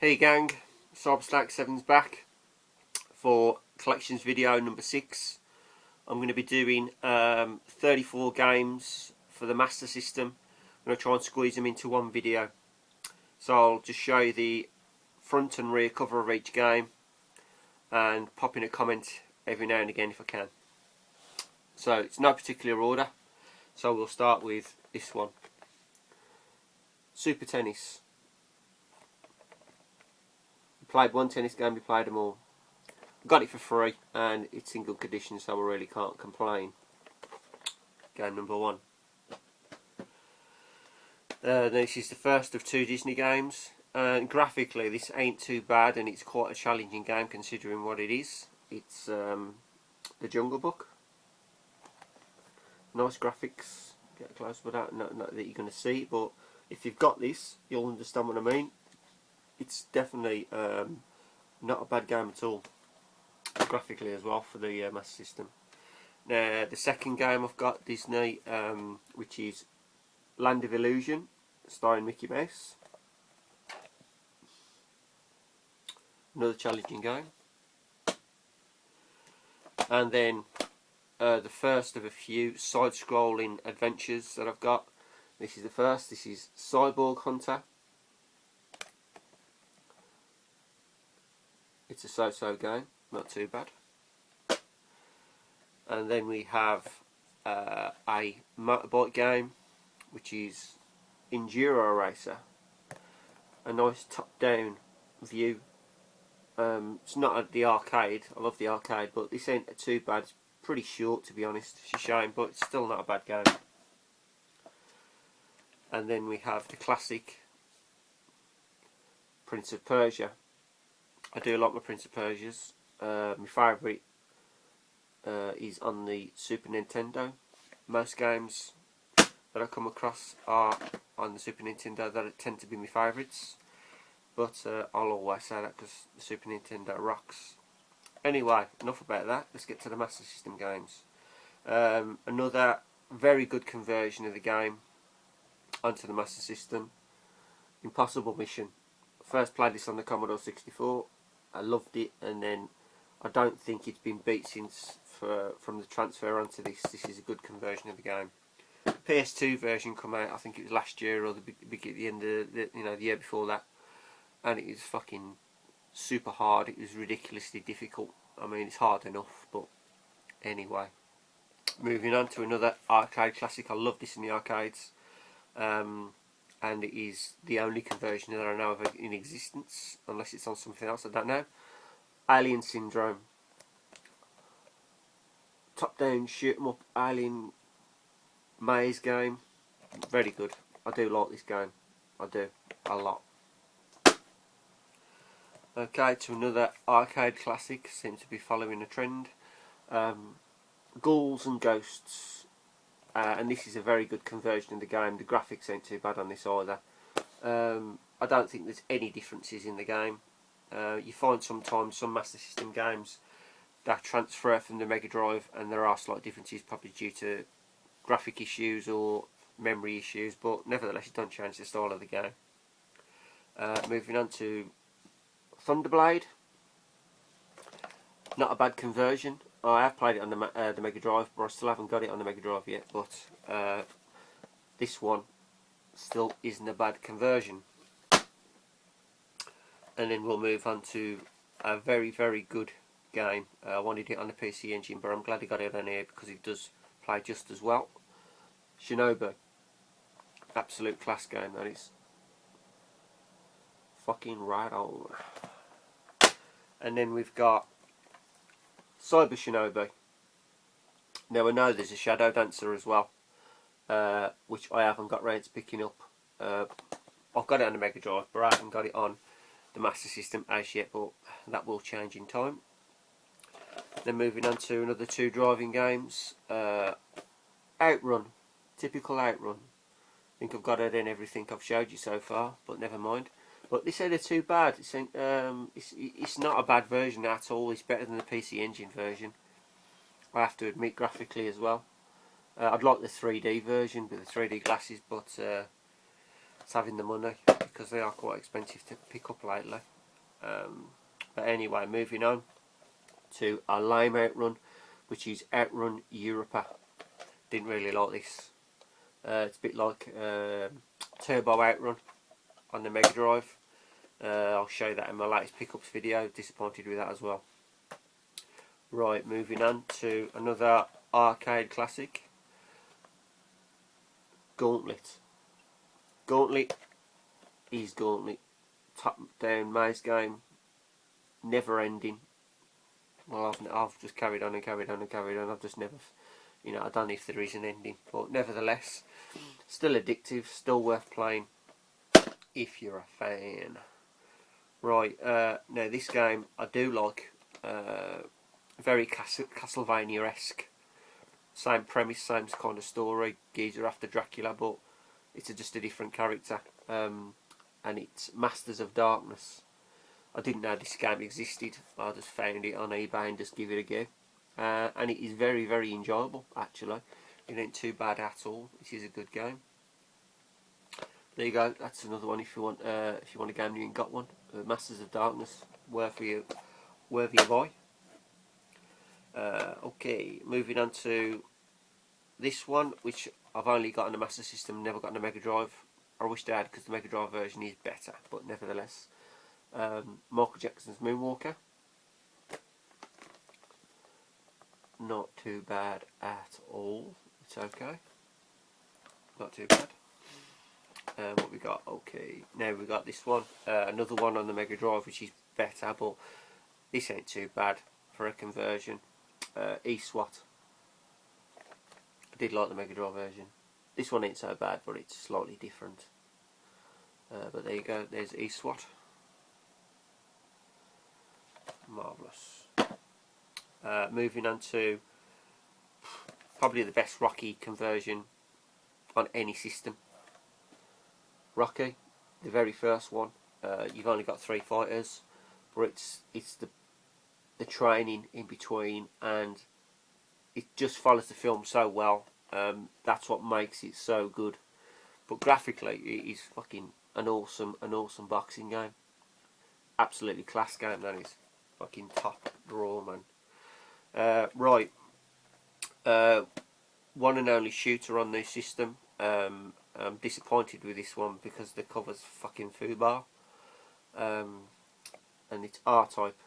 Hey gang, Sybersnake 7's back for collections video number 6. I'm going to be doing 34 games for the Master System. I'm going to try and squeeze them into one video. So I'll just show you the front and rear cover of each game and pop in a comment every now and again if I can. So it's no particular order, so we'll start with this one. Super Tennis. Played one tennis game, we played them all. Got it for free and it's in good condition, so I really can't complain. Game number 1. This is the first of 2 Disney games, and graphically this ain't too bad, and it's quite a challenging game considering what it is. It's the Jungle Book. Nice graphics, get close, but not that you're going to see, but if you've got this you'll understand what I mean. It's definitely not a bad game at all, graphically as well, for the Master System. Now the second game I've got Disney, which is Land of Illusion, starring Mickey Mouse. Another challenging game. And then the first of a few side-scrolling adventures that I've got. This is the first. This is Cyborg Contact. It's a so-so game, not too bad. And then we have a motorbike game, which is Enduro Racer. A nice top-down view. It's not at the arcade. I love the arcade, but this ain't too bad. It's pretty short, to be honest. It's a shame, but it's still not a bad game. And then we have the classic Prince of Persia. I do like my Prince of Persias. My favourite is on the Super Nintendo. Most games that I come across are on the Super Nintendo that tend to be my favourites. But I'll always say that because the Super Nintendo rocks. Anyway, enough about that. Let's get to the Master System games. Another very good conversion of the game onto the Master System. Impossible Mission. First played this on the Commodore 64. I loved it, and then I don't think it's been beat since from the transfer onto this. This is a good conversion of the game. The PS2 version come out, I think it was last year or the end of the year before that, and it is fucking super hard. It was ridiculously difficult. I mean, it's hard enough, but anyway. Moving on to another arcade classic. I love this in the arcades, and it is the only conversion that I know of in existence, unless it's on something else, I don't know. Alien Syndrome. Top down shoot 'em up alien maze game. Very good. I do like this game. I do. A lot. Okay, to another arcade classic. Seems to be following a trend. Ghouls and Ghosts. And this is a very good conversion of the game. The graphics ain't too bad on this either. I don't think there's any differences in the game. You find sometimes some Master System games that transfer from the Mega Drive, and there are slight differences, probably due to graphic issues or memory issues, but nevertheless it don't change the style of the game. Moving on to Thunderblade. Not a bad conversion. I have played it on the Mega Drive, but I still haven't got it on the Mega Drive yet. But this one still isn't a bad conversion. And then we'll move on to a very, very good game. I wanted it on the PC Engine, but I'm glad I got it on here because it does play just as well. Shinobu. Absolute class game, that is. Fucking Rathole. And then we've got Sabu Shinobu. Now I know there's a Shadow Dancer as well, which I haven't got round to picking up. I've got it on the Mega Drive, but I haven't got it on the Master System as yet, but that will change in time. Then moving on to another 2 driving games. Outrun. Typical Outrun. I think I've got it in everything I've showed you so far, but never mind. But this ain't too bad. It's not a bad version at all. It's better than the PC Engine version, I have to admit, graphically as well. I'd like the 3D version with the 3D glasses, but it's having the money. You because they are quite expensive to pick up lately. But anyway, moving on to a lame Outrun, which is Outrun Europe. Didn't really like this. It's a bit like Turbo Outrun on the Mega Drive. I'll show you that in my latest pickups video. Disappointed with that as well. Right, moving on to another arcade classic, Gauntlet. Gauntlet is Gauntlet. Top down maze game, never ending. Well, I've just carried on and carried on and carried on. I've just never, I don't know if there is an ending, but nevertheless, still addictive, still worth playing if you're a fan. Right, now this game I do like. Very Castlevania-esque. Same premise, same kind of story. Geezer after Dracula, but it's just a different character. And it's Masters of Darkness. I didn't know this game existed. I just found it on eBay and just give it a go. And it is very, very enjoyable, actually. It ain't too bad at all. It is a good game. There you go. That's another one if you want a game and you ain't got one. Masters of Darkness, worthy of buy. Okay, moving on to this one, which I've only got on the Master System, never got on the Mega Drive. I wish I had, because the Mega Drive version is better, but nevertheless. Michael Jackson's Moonwalker. Not too bad at all. It's okay. Not too bad. What we got? Okay, now we got this one. Another one on the Mega Drive, which is better, but this ain't too bad for a conversion. E-SWAT. I did like the Mega Drive version. This one ain't so bad, but it's slightly different. But there you go, there's E-SWAT. Marvellous. Moving on to probably the best Rocky conversion on any system. Rocky, the very first one. You've only got 3 fighters, but it's the training in between, and it just follows the film so well. That's what makes it so good. But graphically, it is fucking an awesome boxing game. Absolutely class game, that is. Fucking top draw, man. Right. One and only shooter on this system. I'm disappointed with this one because the cover's fucking foobar. And it's R-Type.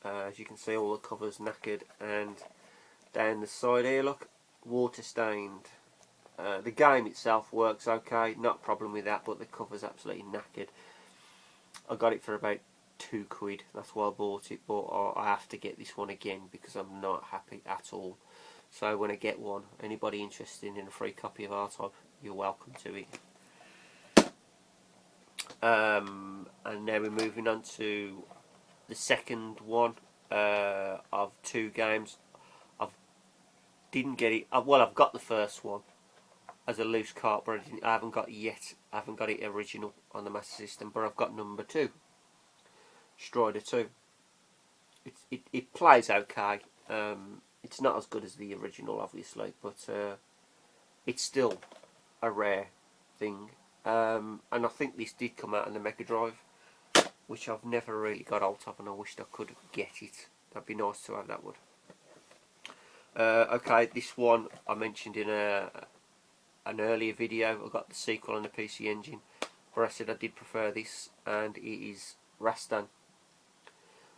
As you can see, all the covers knackered, and down the side here, look, water stained. The game itself works okay, not a problem with that, but the cover's absolutely knackered. I got it for about £2. That's why I bought it, but I have to get this one again because I'm not happy at all. So when I get one, anybody interested in a free copy of R-Type, you're welcome to it. And now we're moving on to the second one of 2 games. Didn't get it. Well, I've got the first one as a loose cart, but I haven't got it yet. I haven't got it original on the Master System, but I've got number 2, Strider 2. It plays okay. It's not as good as the original, obviously, but it's still a rare thing. And I think this did come out on the Mega Drive, which I've never really got hold of, and I wished I could get it. That'd be nice to have, that would. Okay, this one I mentioned in an earlier video. I got the sequel on the PC Engine, but I said I did prefer this, and it is Restin.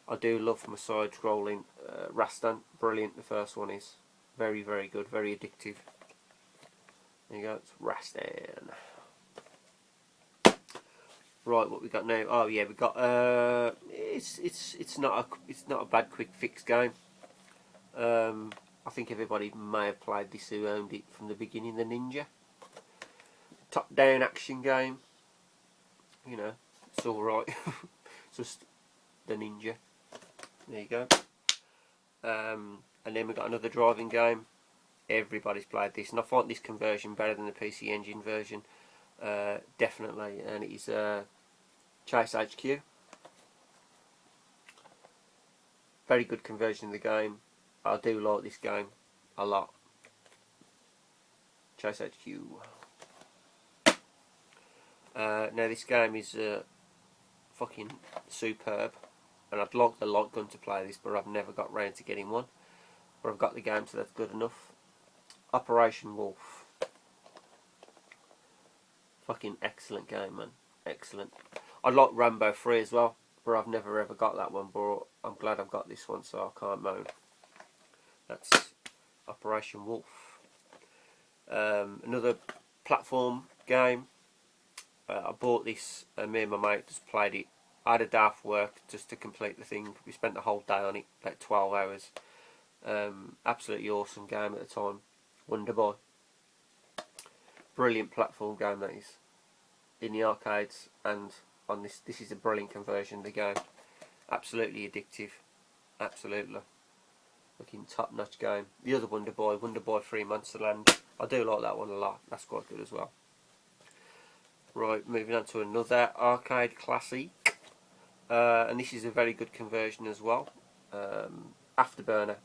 I do love my side-scrolling Restin. Brilliant, the first one is. Very, very good, very addictive. There you go, it's Restin. Right, what we got now? Oh yeah, we got it's not a bad quick fix game. I think everybody may have played this who owned it from the beginning. The Ninja top down action game. You know, it's all right. Just the Ninja. There you go. And then we got another driving game. Everybody's played this, and I find this conversion better than the PC Engine version. Definitely, and it is Chase HQ. Very good conversion of the game. I do like this game a lot. Chase HQ. Now this game is fucking superb, and I'd like the light gun to play this, but I've never got round to getting one. But I've got the game, so that's good enough. Operation Wolf. Fucking excellent game, man. Excellent. I'd like Rambo 3 as well, but I've never ever got that one, but I'm glad I've got this one, so I can't moan. That's Operation Wolf. Another platform game. I bought this and me and my mate just played it. I had a day off work just to complete the thing. We spent the whole day on it, about 12 hours. Absolutely awesome game at the time. Wonder Boy. Brilliant platform game that is. In the arcades and on this. This is a brilliant conversion of the game. Absolutely addictive. Absolutely. Looking top notch game. The other Wonder Boy 3 Monsterland. I do like that one a lot. That's quite good as well. Right, moving on to another arcade classic, and this is a very good conversion as well. Afterburner,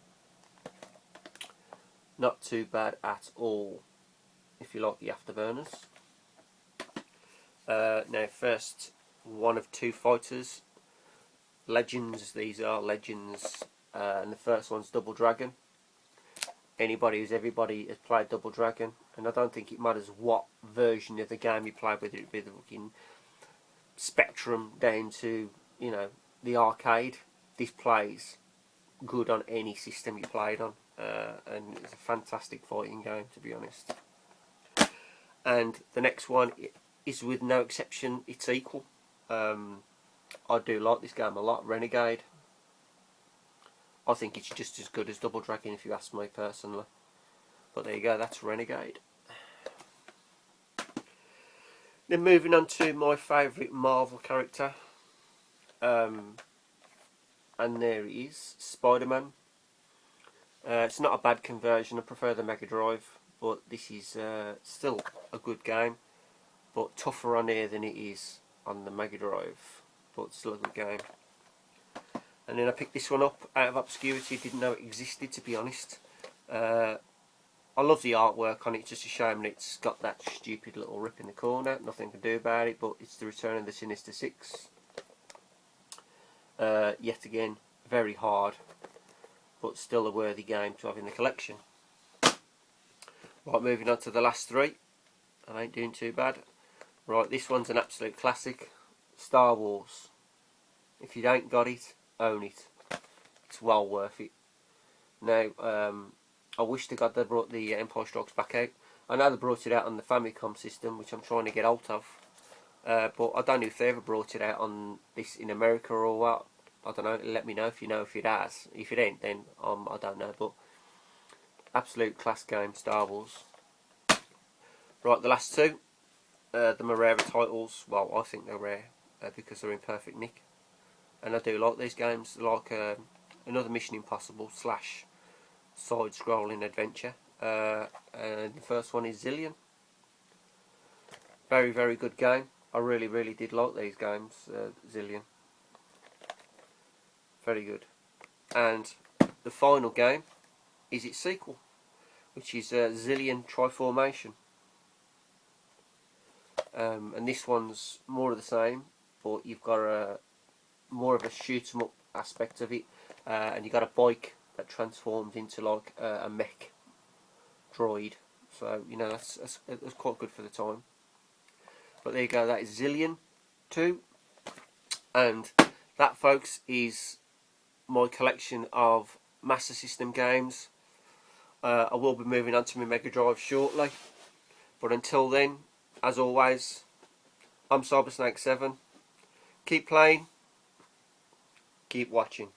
not too bad at all. If you like the Afterburners. Now, first, one of two fighters, legends. These are legends, and the first one's Double Dragon. Everybody has played Double Dragon, and I don't think it matters what version of the game you play, whether it be the fucking Spectrum down to, you know, the arcade. This plays good on any system you played on, and it's a fantastic fighting game, to be honest. And the next one is, with no exception, it's equal. I do like this game a lot. Renegade. I think it's just as good as Double Dragon, if you ask me personally. But there you go, that's Renegade. Then moving on to my favourite Marvel character. And there it is, SpiderMan. It's not a bad conversion, I prefer the Mega Drive. But this is still a good game. But tougher on here than it is on the Mega Drive. But still a good game. And then I picked this one up out of obscurity. Didn't know it existed, to be honest. I love the artwork on it. It's just a shame that it's got that stupid little rip in the corner. Nothing to do about it. But it's the return of the Sinister Six. Yet again, very hard, but still a worthy game to have in the collection. Right, moving on to the last three. I ain't doing too bad. Right, this one's an absolute classic. Star Wars. If you ain't got it, own it. It's well worth it. Now, I wish to God they brought the Empire Strikes Back out. I know they brought it out on the Famicom system, which I'm trying to get out of. But I don't know if they ever brought it out on this in America or what. I don't know. Let me know if you know if it has. If it ain't, then I don't know. But absolute class game, Star Wars. Right, the last two. The rarer titles. Well, I think they're rare because they're in perfect nick. And I do like these games, like another Mission Impossible / side-scrolling adventure. And the first one is Zillion. Very, very good game. I really, really did like these games, Zillion. Very good. And the final game is its sequel, which is Zillion Triformation. And this one's more of the same, but you've got more of a shoot 'em up aspect of it, and you got a bike that transforms into like a mech droid. So you know that's quite good for the time. But there you go. That is Zillion 2, and that, folks, is my collection of Master System games. I will be moving on to my Mega Drive shortly, but until then, as always, I'm Sybersnake 7. Keep playing, keep watching.